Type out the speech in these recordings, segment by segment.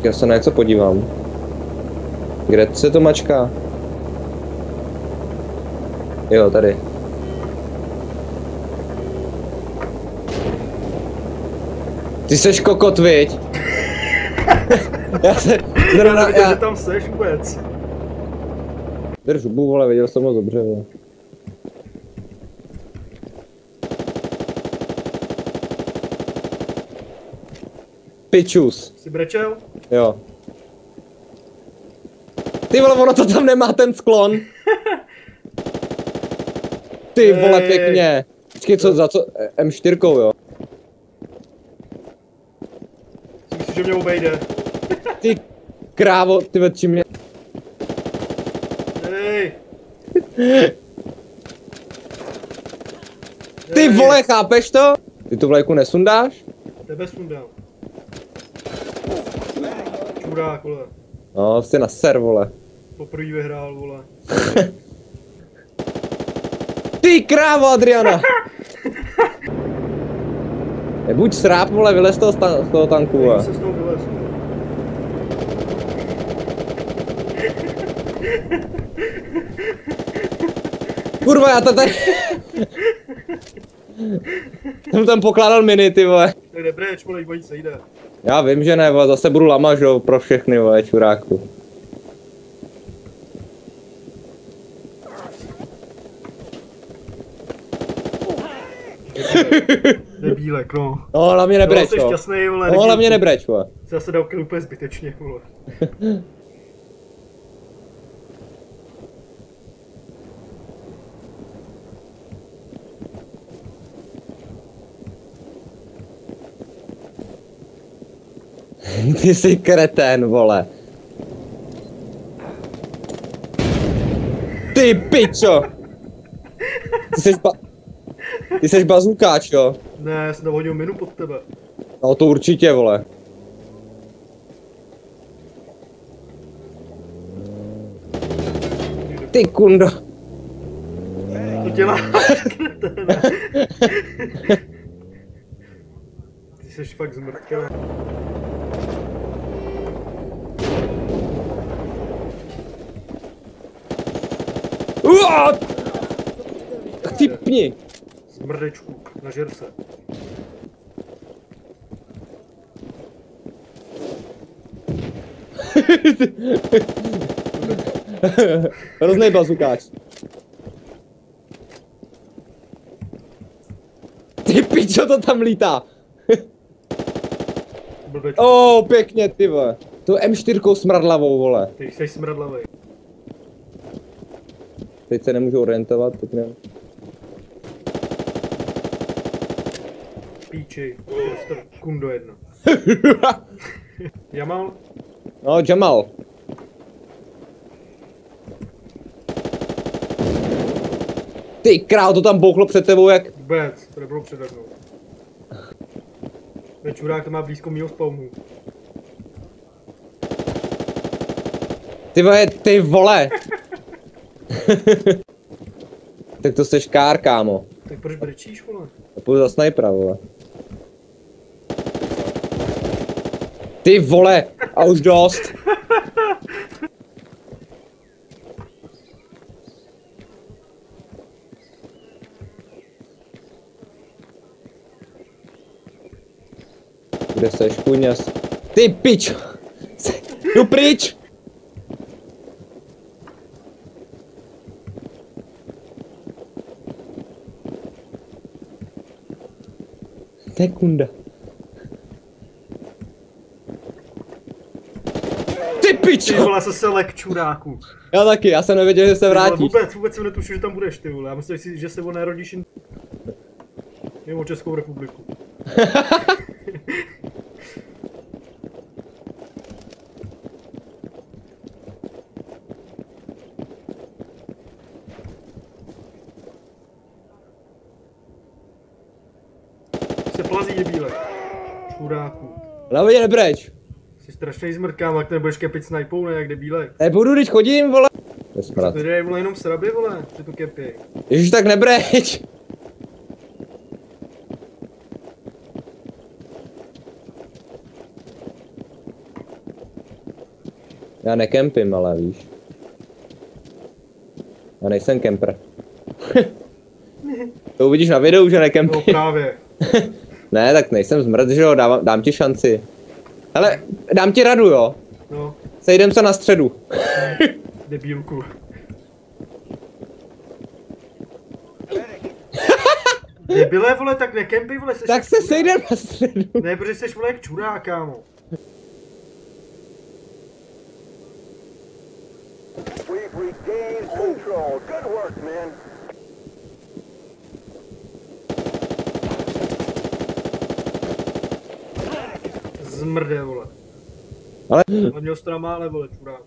Já se na něco podívám. Kde se to mačká? Jo, tady. Ty seš kokot, viď? Já se... Zrovna, já... že tam seš vůbec. Drž hubu, vole, viděl jsem moc dobře, vole. Pičus. Jsi brečel? Jo. Ty vole, ono to tam nemá ten sklon. Ty vole, pěkně. Počkej, co, za co? M4, jo? Myslíš, že mě obejde? Ty krávo, ty čím mě... Hej. Ty vole, chápeš to? Ty tu vlajku nesundáš? Tebe sundám. Čurák, vole. No, jsi na ser, vole. Poprvé vyhrál, vole. Ty krávo, Adriana! Buď sráp, vole, vylez z toho tanku, vole. Se z toho vylez, Kurva, já to tady... Jsem tam pokládal mini, ty vole. Tak nebreč, vole, bojí se, jde. Já vím, že ne, vole, zase budu lamažou pro všechny, vole, čuráku. Debílek, no. No, hlavně nebreč, jsi šťastnej, vole. No, hlavně nebreč, vole. Zase dal kill úplně zbytečně, vole. Ty jsi kretén, vole. Ty pičo! Ty jsi bazukáč, jo? Ne, já jsem hodil minu pod tebe. No to určitě, vole. Ty kundo. To dělá. Ty jsi fakt zmrtkel. Chcípni! Smrdečku na žerce. Hroznej bazukáč. Ty pičo, to tam lítá. Pěkně, ty vole. Tu M4 smradlavou, vole. Ty jsi smradlavej. Teď se nemůžu orientovat, teď nevím. Píči, prostě kundo jedna. Jamal? No, Jamal. Ty král, to tam bouchlo před tebou jak... Vůbec, to nebylo přede mnou. Ten čurák to má blízko mýho spawnu. Ty vole! Tak to seš kár, kámo. Tak proč brečíš, vole? Půjdu za snajpera, vole. Ty vole! A už dost! Kde seš, kuňas? Ty pič! Jdu pryč! To je kunda. Ty pič! Ty vole, se lek, čuráku. Já taky, já jsem nevěděl, že se vrátíš. Vůbec jsem netušil, že tam budeš, ty vole. Já myslím si, že se narodíš mimo Českou republiku. Se plazí debílek. Čuráku. Hlavně nebreč. Jsi strašnej zmrkám, jak nebudeš kepit snajpou, ne, jak debílek. Nebudu, když chodím, vole. Nesmrad. To jde, vole, jenom sraby, vole, že tu kepí. Ježiš, tak nebreč. Já nekempím, ale víš. Já nejsem kemper. To uvidíš na videu, že No nekempím. právě. Ne, tak nejsem zmrt, že jo, dám ti šanci. Hele, dám ti radu, jo. No, Sejdem se na středu. debílku. Debile, vole, tak nekempy, vole, seš Tak jak se čurák. sejdem na středu. Ne, protože jsi, vole, jak čurák, kámo. We've regained control. Good work, man. Zmrde, vole. Ale On měl stramále, vole, čurák.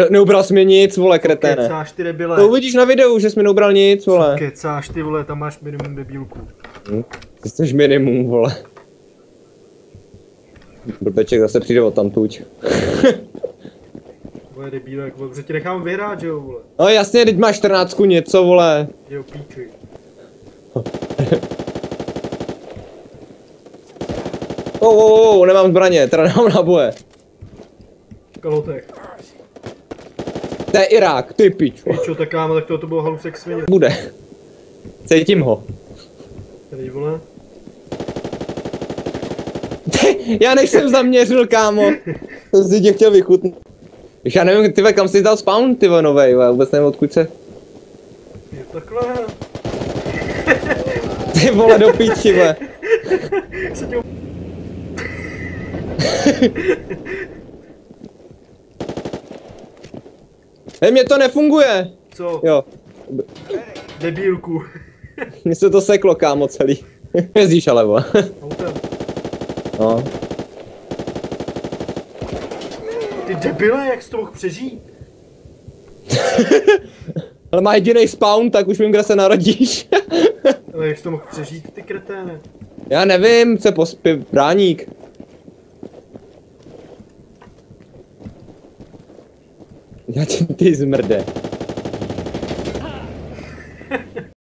neubral jsi mě nic, vole, kreténe. Kecáš, ty debile. To uvidíš na videu, že jsi mi neubral nic, vole. Kecáš, ty vole, tam máš minimum debílku. Ty jsi minimum, vole. Blbeček zase přijde odtamtuť. Vole, debílek, vole, protože ti nechám vyhrát, že jo, vole. No jasně, teď máš 14 něco, vole. Jo, píči. Nemám zbraně, teda nemám náboje. Kalotek. To je Irák, ty pič. Píčo, tak kámo, tak to bylo halusek svině. Bude. Cítím ho. Tady, vole. Já nejsem zaměřil, kámo. To jsi tě chtěl vychutnat. Víš, já nevím, tyve, kam jsi dal spawn, tyve, novej, já vůbec nevím, odkud se. Je takhle. Ty vole, do píči, vole. Se tě... Hej, mně to nefunguje. Co? Jo, Debílku. mně se to seklo, kámo, celý. Jezdíš ale, vole. Autem. No. Ty debile, jak jsi to mohl přežít? Ale má jediný spawn, tak už vím, kde se narodíš. Ale jak jsi to mohl přežít, ty kreténe? Já nevím, co pospí bráník. Já ti ty zmrde.